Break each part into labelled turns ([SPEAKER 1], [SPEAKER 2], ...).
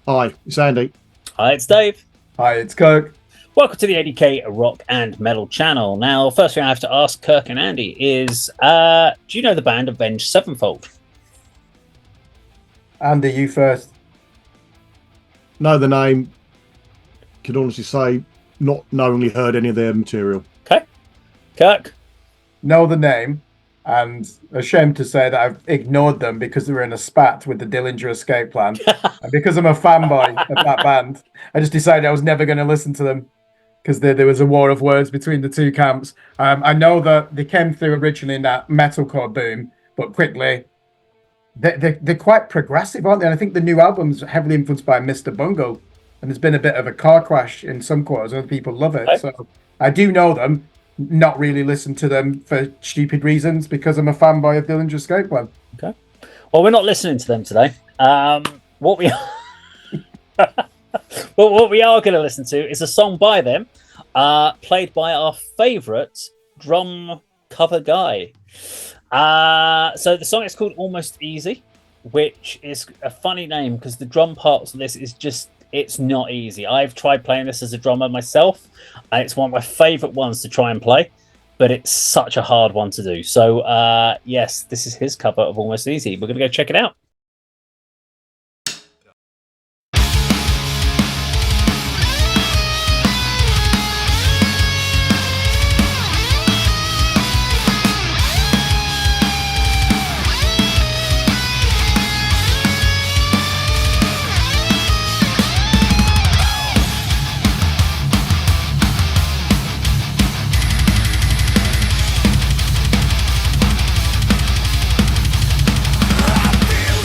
[SPEAKER 1] Hi, it's Andy.
[SPEAKER 2] Hi, it's Dave.
[SPEAKER 3] Hi, it's Kirk.
[SPEAKER 2] Welcome to the A.D.K Rock and Metal channel. Now, first thing I have to ask Kirk and Andy is, do you know the band Avenged Sevenfold?
[SPEAKER 3] Andy, you first.
[SPEAKER 1] Know the name. Can honestly say, not knowingly heard any of their material.
[SPEAKER 2] Okay. Kirk?
[SPEAKER 3] Know the name, and ashamed to say that I've ignored them because they were in a spat with the Dillinger Escape Plan. And because I'm a fanboy of that band, I just decided I was never going to listen to them because there was a war of words between the two camps. I know that they came through originally in that metalcore boom, but quickly they're quite progressive, aren't they? And I think the new album's heavily influenced by Mr. Bungle, and there's been a bit of a car crash in some quarters. Other people love it, so I do know them. Not really listen to them for stupid reasons because I'm a fanboy of Dillinger Escape Plan.
[SPEAKER 2] Okay. Well, we're not listening to them today. What we what we are going to listen to is a song by them, played by our favourite drum cover guy. So the song is called Almost Easy, which is a funny name because the drum parts of this is just, it's not easy. I've tried playing this as a drummer myself, and it's one of my favourite ones to try and play, but it's such a hard one to do. So, yes, this is his cover of Almost Easy. We're going to go check it out.
[SPEAKER 4] I feel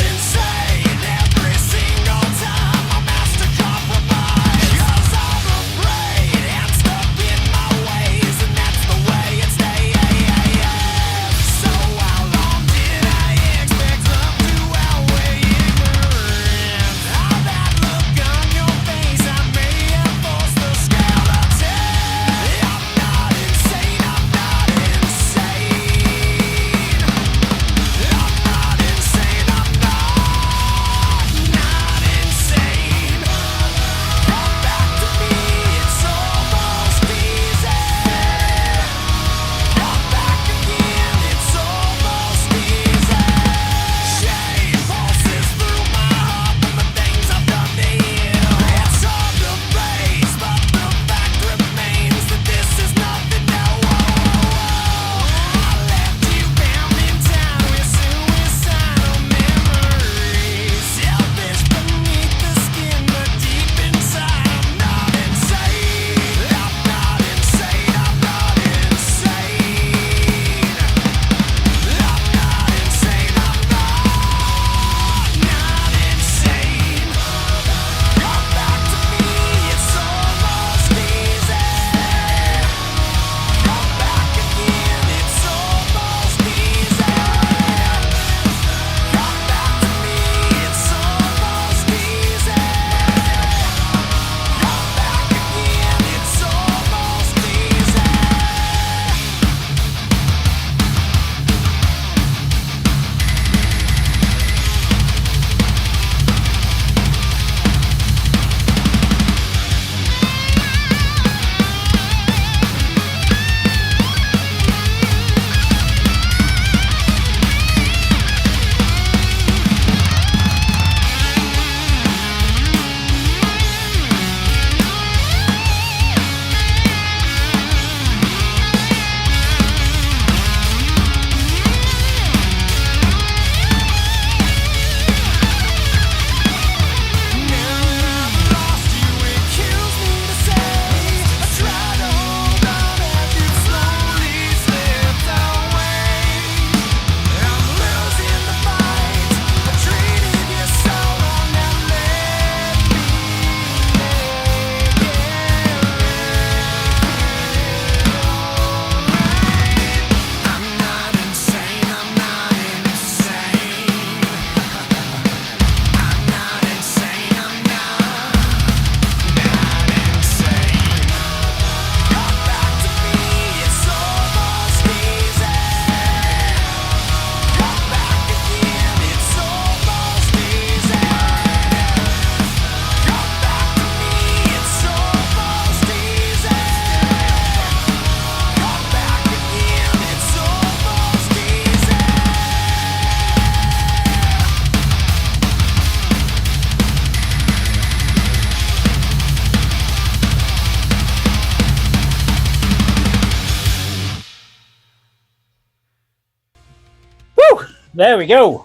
[SPEAKER 2] There we go.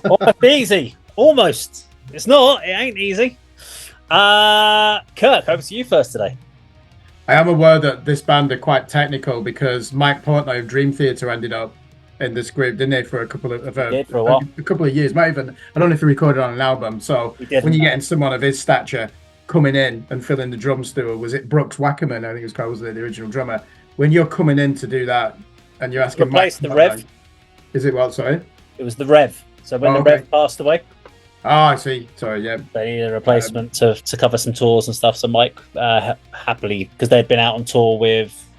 [SPEAKER 2] Almost easy. Almost. It's not. It ain't easy. Kirk, over to you first today.
[SPEAKER 3] I am aware that this band are quite technical because Mike Portnoy of Dream Theater ended up in this group, didn't they, for a couple of
[SPEAKER 2] a
[SPEAKER 3] couple of years, might even, I don't know if he recorded on an album. So when you're getting someone of his stature coming in and filling the drum stool, was it Brooks Wackerman, I think it was called, was the original drummer? When you're coming in to do that and you're asking
[SPEAKER 2] replace
[SPEAKER 3] Mike
[SPEAKER 2] the Rev.
[SPEAKER 3] Is it what, sorry?
[SPEAKER 2] It was the Rev. So when the Rev passed away.
[SPEAKER 3] Oh, I see. Sorry, yeah.
[SPEAKER 2] They needed a replacement to cover some tours and stuff. So Mike happily, because they'd been out on tour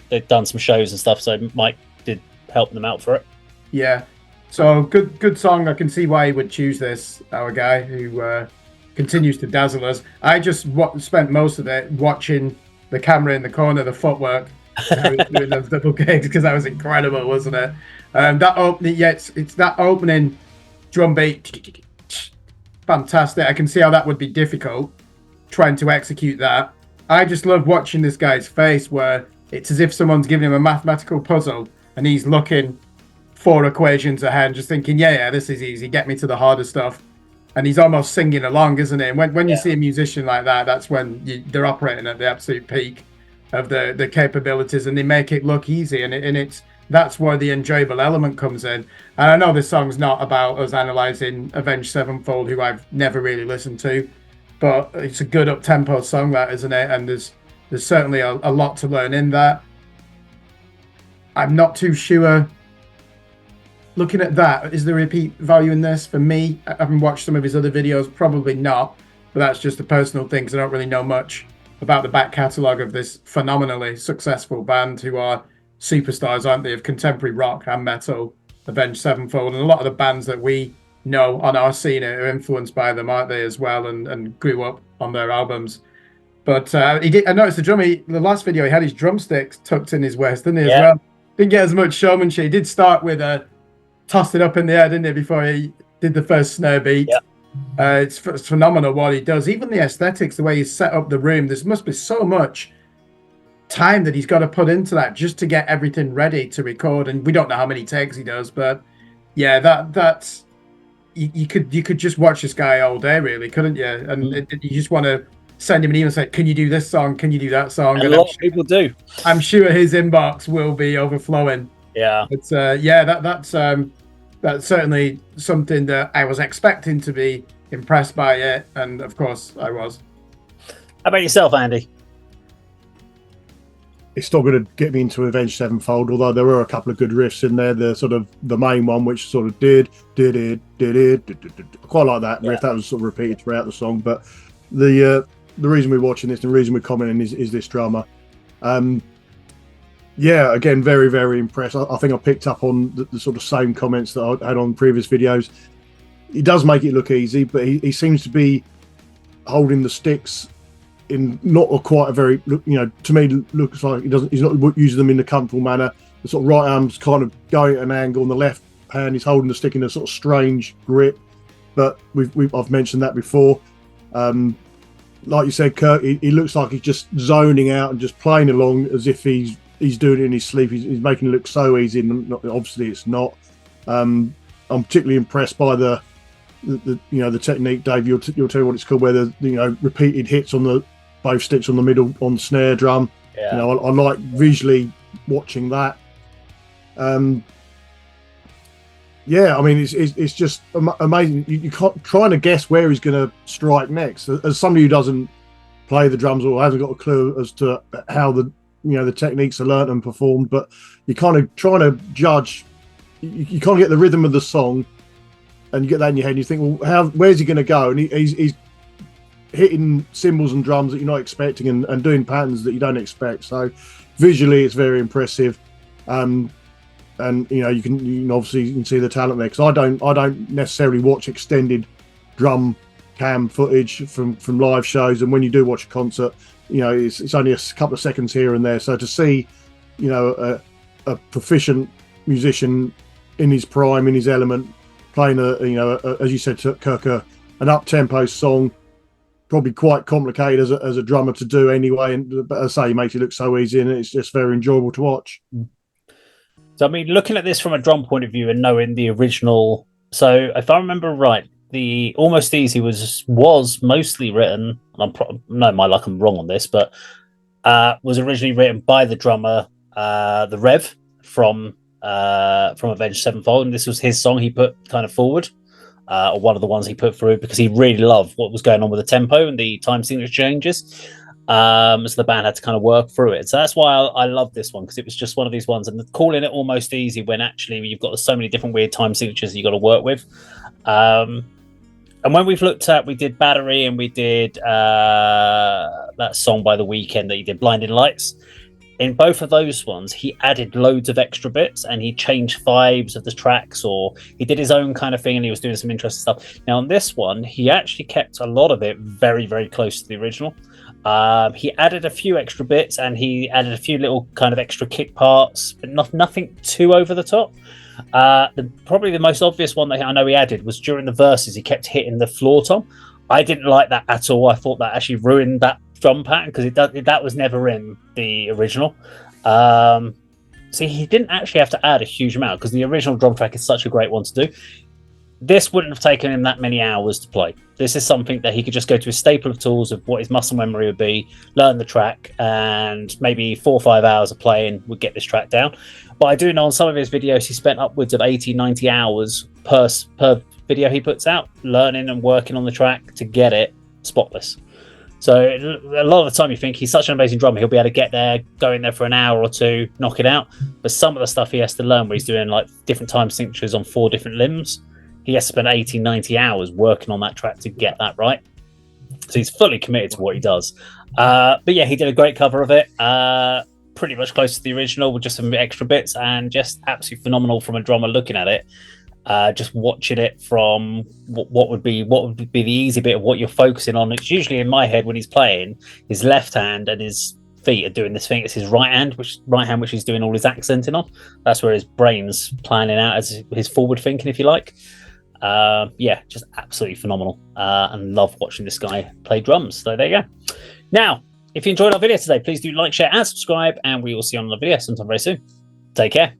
[SPEAKER 2] they'd done some shows and stuff. So Mike did help them out for it.
[SPEAKER 3] Yeah. So good song. I can see why he would choose this, our guy who continues to dazzle us. I just spent most of it watching the camera in the corner, the footwork, doing those double kicks, because that was incredible, wasn't it? That opening, it's that opening drum beat. Fantastic. I can see how that would be difficult trying to execute that. I just love watching this guy's face where it's as if someone's giving him a mathematical puzzle and he's looking 4 equations ahead and just thinking, yeah, this is easy, get me to the harder stuff. And he's almost singing along, isn't he? And when you see a musician like that, that's when they're operating at the absolute peak of the capabilities, and they make it look easy, and that's where the enjoyable element comes in. And I know this song's not about us analysing Avenged Sevenfold, who I've never really listened to, but it's a good up-tempo song, that, isn't it? And there's certainly a lot to learn in that. I'm not too sure. Looking at that, is there repeat value in this? For me, I haven't watched some of his other videos, probably not, but that's just a personal thing because I don't really know much about the back catalogue of this phenomenally successful band who are superstars, aren't they, of contemporary rock and metal, Avenged Sevenfold, and a lot of the bands that we know on our scene are influenced by them, aren't they, as well, and grew up on their albums. But I noticed the last video, he had his drumsticks tucked in his waist, didn't he, as well? Didn't get as much showmanship. He did start with tossed it up in the air, didn't he, before he did the first snare beat. It's phenomenal what he does. Even the aesthetics, the way he's set up the room, there must be so much time that he's got to put into that just to get everything ready to record. And we don't know how many takes he does, but yeah, that's you could just watch this guy all day, really, couldn't you? And you just want to send him an email and say, can you do this song, can you do that song?
[SPEAKER 2] And a lot of people do.
[SPEAKER 3] I'm sure his inbox will be overflowing. It's that's certainly something that I was expecting to be impressed by it, and of course I was.
[SPEAKER 2] How about yourself, Andy?
[SPEAKER 1] It's still going to get me into Avenged Sevenfold, although there were a couple of good riffs in there. The sort of the main one, which sort of did it. Quite like that riff. That was sort of repeated throughout the song. But the reason we're watching this, and the reason we're commenting is this drummer. Yeah, again, very, very impressed. I think I picked up on the sort of same comments that I had on previous videos. He does make it look easy, but he seems to be holding the sticks in not quite a very, to me, looks like he's not using them in a comfortable manner. The sort of right arm's kind of going at an angle, and the left hand he's holding the stick in a sort of strange grip. But I've mentioned that before. Like you said, Kirk, he looks like he's just zoning out and just playing along as if he's doing it in his sleep. He's making it look so easy, and obviously it's not. I'm particularly impressed by the technique, Dave. You'll tell me what it's called, where the repeated hits on both sticks on the middle on the snare drum. I like visually watching that. I mean, it's just amazing. You can't trying to guess where he's going to strike next. As somebody who doesn't play the drums or hasn't got a clue as to how the techniques are learnt and performed, but you're kind of trying to judge. You can't get the rhythm of the song, and you get that in your head. And you think, well, where's he going to go? And he's hitting cymbals and drums that you're not expecting, and doing patterns that you don't expect. So visually, it's very impressive. And you can obviously see the talent there, because I don't necessarily watch extended drum cam footage from live shows, and when you do watch a concert, it's only a couple of seconds here and there. So to see, a proficient musician in his prime, in his element, playing as you said, Kirk, an up-tempo song, probably quite complicated as a drummer to do anyway. But as I say, he makes it look so easy, and it's just very enjoyable to watch.
[SPEAKER 2] So, I mean, looking at this from a drum point of view and knowing the original So if I remember right, the Almost Easy was mostly written. No, my luck, I'm wrong on this, but was originally written by the drummer, the Rev from Avenged Sevenfold, and this was his song he put kind of forward, or one of the ones he put through because he really loved what was going on with the tempo and the time signature changes. So the band had to kind of work through it. So that's why I love this one, because it was just one of these ones, and calling it Almost Easy when actually you've got so many different weird time signatures you got to work with. And when we did Battery, and we did that song by The Weeknd that he did, Blinding Lights. In both of those ones, he added loads of extra bits, and he changed vibes of the tracks, or he did his own kind of thing, and he was doing some interesting stuff. Now on this one, he actually kept a lot of it very, very close to the original. He added a few extra bits, and he added a few little kind of extra kick parts, but nothing too over the top. Probably the most obvious one that I know he added was during the verses. He kept hitting the floor tom. I didn't like that at all. I thought that actually ruined that drum pattern, because that was never in the original. See, he didn't actually have to add a huge amount, because the original drum track is such a great one to do. This wouldn't have taken him that many hours to play. This is something that he could just go to his staple of tools of what his muscle memory would be, learn the track, and maybe 4 or 5 hours of playing would get this track down. But I do know on some of his videos, he spent upwards of 80, 90 hours per video he puts out, learning and working on the track to get it spotless. So a lot of the time you think he's such an amazing drummer, he'll be able to get there, go in there for an hour or two, knock it out. But some of the stuff he has to learn, where he's doing like different time signatures on 4 different limbs, he has to spend 80, 90 hours working on that track to get that right. So he's fully committed to what he does. But yeah, he did a great cover of it. Pretty much close to the original with just some extra bits, and just absolutely phenomenal from a drummer looking at it. Just watching it from what would be the easy bit of what you're focusing on. It's usually in my head when he's playing, his left hand and his feet are doing this thing. It's his right hand which he's doing all his accenting on. That's where his brain's planning out as his forward thinking, if you like. Yeah, just absolutely phenomenal, and love watching this guy play drums. So there you go. Now, if you enjoyed our video today, please do like, share, and subscribe, and we will see you on the video sometime very soon. Take care.